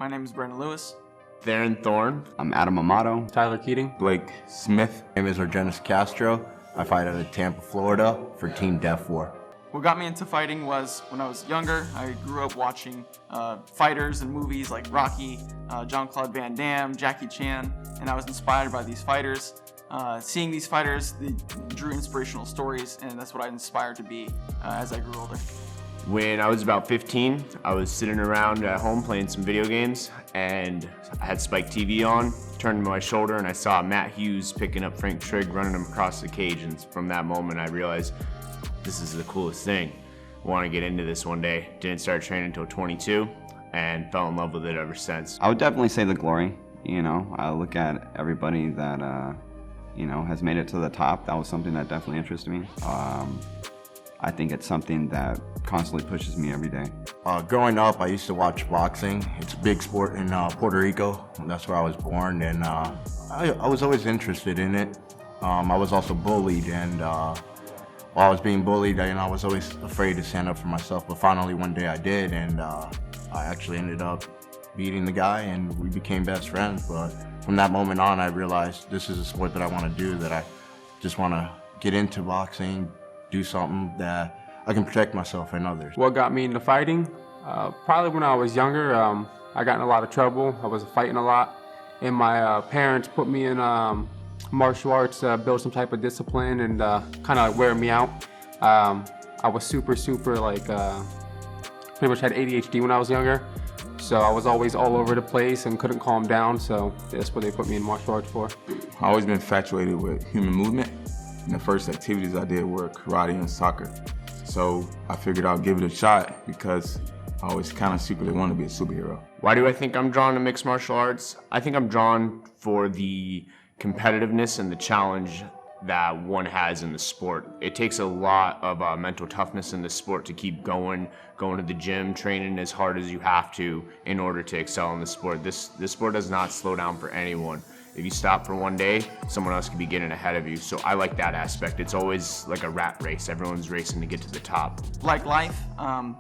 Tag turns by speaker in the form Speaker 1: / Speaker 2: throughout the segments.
Speaker 1: My name is Brandon Lewis.
Speaker 2: Theoren Thorn.
Speaker 3: I'm Adam Amado.
Speaker 4: Tyler Keating.
Speaker 5: Blake Smith.
Speaker 6: My name is Argenis Castro. I fight out of Tampa, Florida for Team DEFWAR.
Speaker 1: What got me into fighting was when I was younger. I grew up watching fighters and movies like Rocky, Jean-Claude Van Damme, Jackie Chan, and I was inspired by these fighters. Seeing these fighters, they drew inspirational stories, and that's what I inspired to be as I grew older.
Speaker 2: When I was about 15, I was sitting around at home playing some video games, and I had Spike TV on, turned to my shoulder, and I saw Matt Hughes picking up Frank Trigg, running him across the cage, and from that moment I realized this is the coolest thing. I want to get into this one day. Didn't start training until 22, and fell in love with it ever since.
Speaker 3: I would definitely say the glory. I look at everybody that has made it to the top. That was something that definitely interested me. I think it's something that constantly pushes me every day.
Speaker 6: Growing up, I used to watch boxing. It's a big sport in Puerto Rico. That's where I was born, and I was always interested in it. I was also bullied, and while I was being bullied, I was always afraid to stand up for myself, but finally one day I did, and I actually ended up beating the guy, and we became best friends. But from that moment on, I realized this is a sport that I want to do, that I just want to get into boxing, do something that I can protect myself and others.
Speaker 4: What got me into fighting? Probably when I was younger, I got in a lot of trouble. I was fighting a lot, and my parents put me in martial arts, build some type of discipline, and kind of wear me out. I was super pretty much had ADHD when I was younger, so I was always all over the place and couldn't calm down, so that's what they put me in martial arts for.
Speaker 5: I've always been infatuated with human movement, and the first activities I did were karate and soccer. So I figured I'd give it a shot because I always kind of secretly wanted to be a superhero.
Speaker 2: Why do I think I'm drawn to mixed martial arts? I think I'm drawn for the competitiveness and the challenge that one has in the sport. It takes a lot of mental toughness in the sport to keep going to the gym, training as hard as you have to in order to excel in the sport. This sport does not slow down for anyone. If you stop for one day, someone else could be getting ahead of you. So I like that aspect. It's always like a rat race. Everyone's racing to get to the top.
Speaker 1: Like life,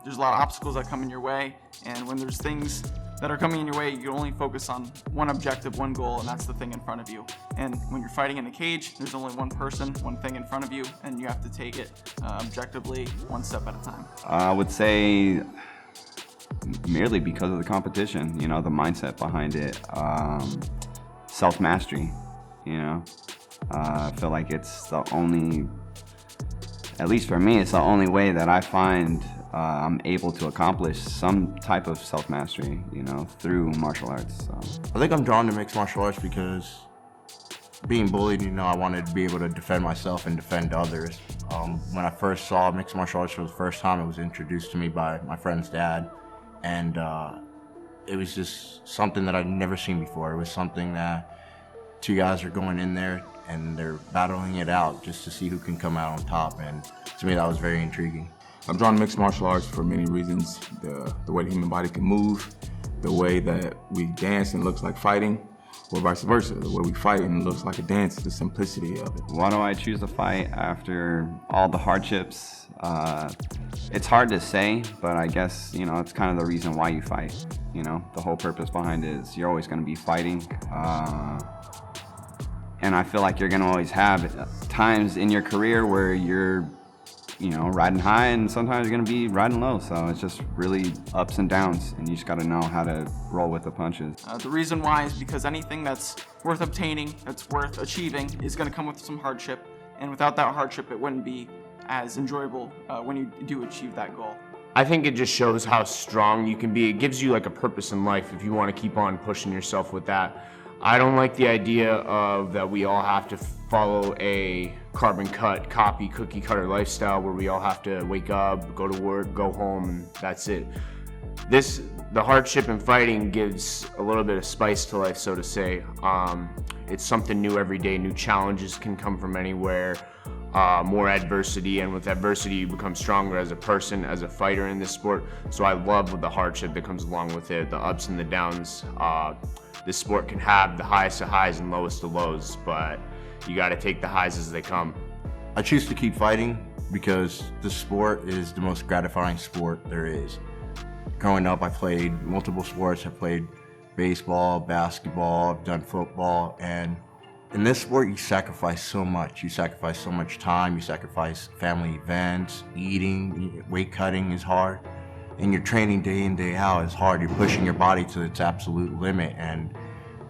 Speaker 1: there's a lot of obstacles that come in your way, and when there's things that are coming in your way, you only focus on one objective, one goal, and that's the thing in front of you. And when you're fighting in a cage, there's only one person, one thing in front of you, and you have to take it objectively, one step at a time.
Speaker 3: I would say merely because of the competition, the mindset behind it, self-mastery, I feel like it's the only, at least for me, it's the only way that I find I'm able to accomplish some type of self-mastery, through martial arts. So.
Speaker 6: I think I'm drawn to mixed martial arts because being bullied, I wanted to be able to defend myself and defend others. When I first saw mixed martial arts for the first time, it was introduced to me by my friend's dad, and it was just something that I'd never seen before. It was something that two guys are going in there and they're battling it out just to see who can come out on top, and to me that was very intriguing.
Speaker 5: I'm drawn to mixed martial arts for many reasons. The way the human body can move, the way that we dance and looks like fighting, or vice versa. The way we fight and it looks like a dance, the simplicity of it.
Speaker 3: Why do I choose to fight after all the hardships? It's hard to say, but I guess, it's kind of the reason why you fight. The whole purpose behind it is you're always going to be fighting. And I feel like you're going to always have times in your career where you're riding high, and sometimes you're gonna be riding low. So it's just really ups and downs, and you just gotta know how to roll with the punches.
Speaker 1: The reason why is because anything that's worth obtaining, that's worth achieving, is gonna come with some hardship. And without that hardship, it wouldn't be as enjoyable when you do achieve that goal.
Speaker 2: I think it just shows how strong you can be. It gives you like a purpose in life if you want to keep on pushing yourself with that. I don't like the idea of that we all have to follow a carbon cut, copy, cookie cutter lifestyle where we all have to wake up, go to work, go home, and that's it. The hardship in fighting gives a little bit of spice to life, so to say. It's something new every day. New challenges can come from anywhere. More adversity, and with adversity you become stronger as a person, as a fighter in this sport. So I love the hardship that comes along with it, the ups and the downs. This sport can have the highest of highs and lowest of lows, but you got to take the highs as they come.
Speaker 6: I choose to keep fighting because this sport is the most gratifying sport there is. Growing up, I played multiple sports. I played baseball, basketball, I've done football, and in this sport you sacrifice so much. You sacrifice so much time, you sacrifice family events, eating, weight cutting is hard, and you're training day in, day out is hard. You're pushing your body to its absolute limit, and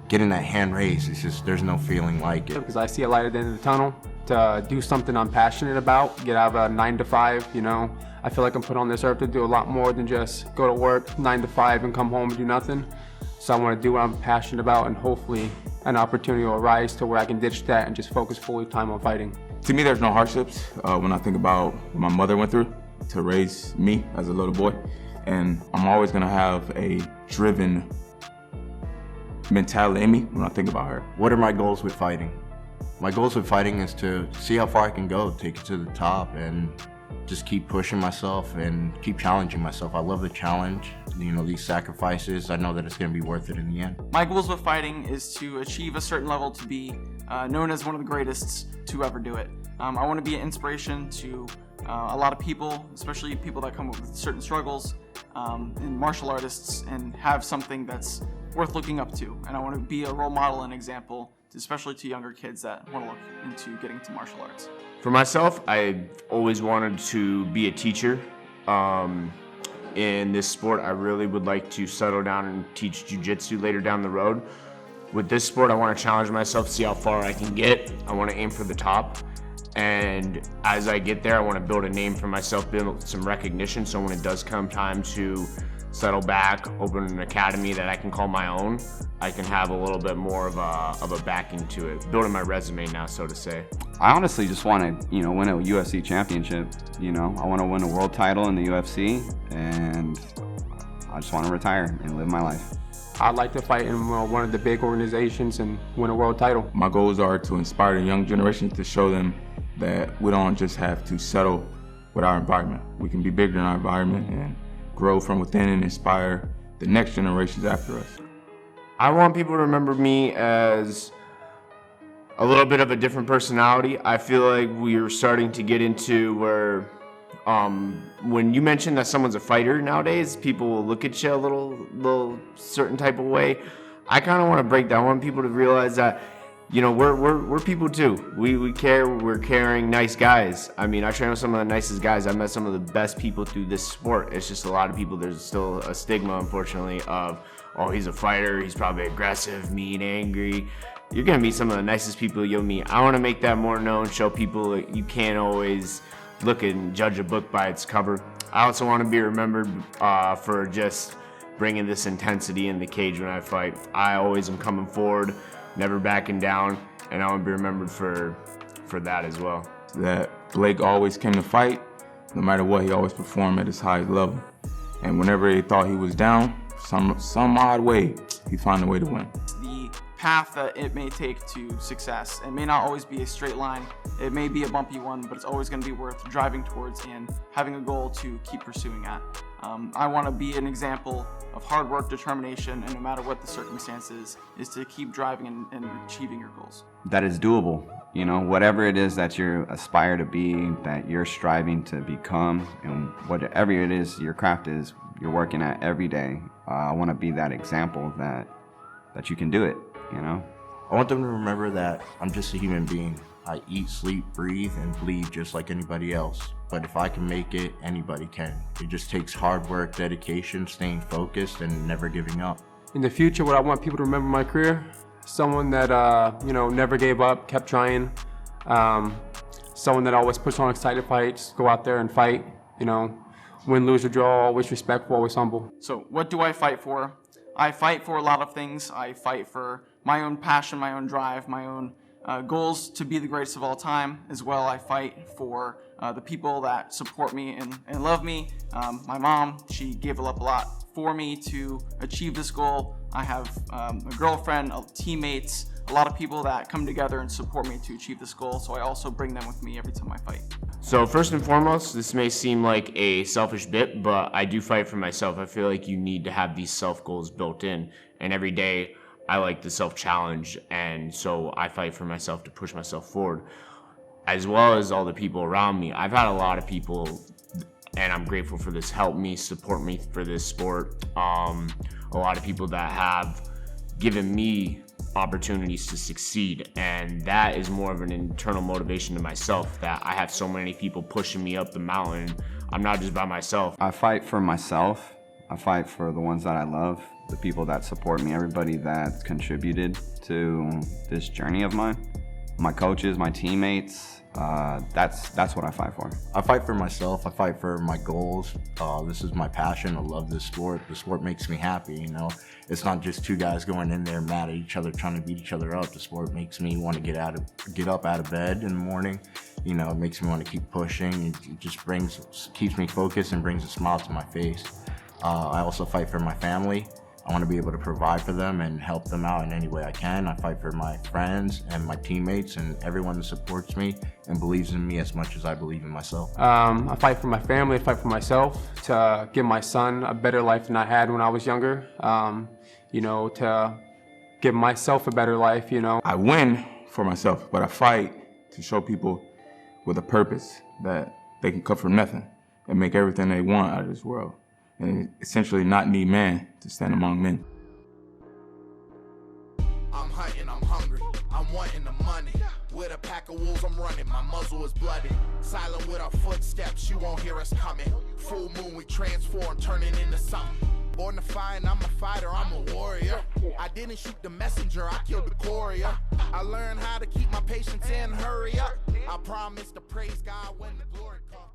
Speaker 6: getting that hand raised, it's just, there's no feeling like it.
Speaker 4: Because I see a light at the end of the tunnel to do something I'm passionate about, get out of a 9 to 5, you know. I feel like I'm put on this earth to do a lot more than just go to work 9 to 5 and come home and do nothing. So I want to do what I'm passionate about, and hopefully an opportunity will arise to where I can ditch that and just focus fully time on fighting.
Speaker 5: To me, there's no hardships when I think about what my mother went through to raise me as a little boy. And I'm always gonna have a driven mentality in me when I think about her.
Speaker 6: What are my goals with fighting? My goals with fighting is to see how far I can go, take it to the top, and just keep pushing myself and keep challenging myself. I love the challenge, you know, these sacrifices. I know that it's gonna be worth it in the end.
Speaker 1: My goals with fighting is to achieve a certain level to be known as one of the greatest to ever do it. I want to be an inspiration to a lot of people, especially people that come up with certain struggles in martial artists, and have something that's worth looking up to. And I want to be a role model and example, especially to younger kids that want to look into getting into martial arts.
Speaker 2: For myself, I've always wanted to be a teacher. In this sport, I really would like to settle down and teach jiu-jitsu later down the road. With this sport, I want to challenge myself, see how far I can get. I want to aim for the top. And as I get there, I want to build a name for myself, build some recognition, so when it does come time to settle back, open an academy that I can call my own, I can have a little bit more of a backing to it, building my resume now, so to say.
Speaker 3: I honestly just want to, win a UFC championship. I want to win a world title in the UFC, and I just want to retire and live my life.
Speaker 4: I'd like to fight in one of the big organizations and win a world title.
Speaker 5: My goals are to inspire the young generation, to show them that we don't just have to settle with our environment. We can be bigger than our environment and grow from within and inspire the next generations after us.
Speaker 2: I want people to remember me as a little bit of a different personality. I feel like we're starting to get into where when you mention that someone's a fighter nowadays, people will look at you a little certain type of way. I kind of want to break that. I want people to realize that, we're people too. We care. We're caring, nice guys. I mean, I train with some of the nicest guys. I met some of the best people through this sport. It's just a lot of people, there's still a stigma, unfortunately, of, oh, he's a fighter, he's probably aggressive, mean, angry. You're gonna meet some of the nicest people you'll meet. I want to make that more known, show people that you can't always look and judge a book by its cover. I also want to be remembered for just bringing this intensity in the cage when I fight. I always am coming forward, never backing down, and I want to be remembered for that as well.
Speaker 5: That Blake always came to fight, no matter what, he always performed at his highest level. And whenever he thought he was down, some odd way, he found a way to win.
Speaker 1: The path that it may take to success, it may not always be a straight line. It may be a bumpy one, but it's always going to be worth driving towards and having a goal to keep pursuing at. I want to be an example of hard work, determination, and no matter what the circumstances, is to keep driving and achieving your goals.
Speaker 3: That is doable. Whatever it is that you aspire to be, that you're striving to become, and whatever it is your craft is, you're working at every day. I want to be that example that you can do it,
Speaker 6: I want them to remember that I'm just a human being. I eat, sleep, breathe, and bleed just like anybody else. But if I can make it, anybody can. It just takes hard work, dedication, staying focused, and never giving up.
Speaker 4: In the future, what I want people to remember my career, someone that, never gave up, kept trying. Someone that always puts on excited fights, go out there and fight, win, lose, or draw, always respectful, always humble.
Speaker 1: So what do I fight for? I fight for a lot of things. I fight for my own passion, my own drive, my own goals to be the greatest of all time. As well, I fight for the people that support me and love me. My mom, she gave up a lot for me to achieve this goal. I have a girlfriend, teammates, a lot of people that come together and support me to achieve this goal. So I also bring them with me every time I fight.
Speaker 2: So first and foremost, this may seem like a selfish bit, but I do fight for myself. I feel like you need to have these self goals built in, and every day I like the self challenge, and so I fight for myself to push myself forward, as well as all the people around me. I've had a lot of people, and I'm grateful for this, help me, support me for this sport. A lot of people that have given me opportunities to succeed, and that is more of an internal motivation to myself, that I have so many people pushing me up the mountain. I'm not just by myself.
Speaker 3: I fight for myself. I fight for the ones that I love, the people that support me, everybody that's contributed to this journey of mine. My coaches, my teammates, that's what I fight for.
Speaker 6: I fight for myself. I fight for my goals. This is my passion. I love this sport. The sport makes me happy, you know. It's not just two guys going in there mad at each other, trying to beat each other up. The sport makes me want to get up out of bed in the morning. You know, it makes me want to keep pushing. It just keeps me focused and brings a smile to my face. I also fight for my family. I want to be able to provide for them and help them out in any way I can. I fight for my friends and my teammates and everyone that supports me and believes in me as much as I believe in myself.
Speaker 4: I fight for my family, I fight for myself, to give my son a better life than I had when I was younger. You know, to give myself a better life, you know.
Speaker 5: I win for myself, but I fight to show people with a purpose that they can come from nothing and make everything they want out of this world. And essentially not need man to stand among men.
Speaker 7: I'm hunting, I'm hungry, I'm wanting the money. With a pack of wolves I'm running, my muzzle is bloody. Silent with our footsteps, you won't hear us coming. Full moon, we transform, turning into something. Born to fight, I'm a fighter, I'm a warrior. I didn't shoot the messenger, I killed the courier. I learned how to keep my patience and hurry up. I promise to praise God when the glory comes.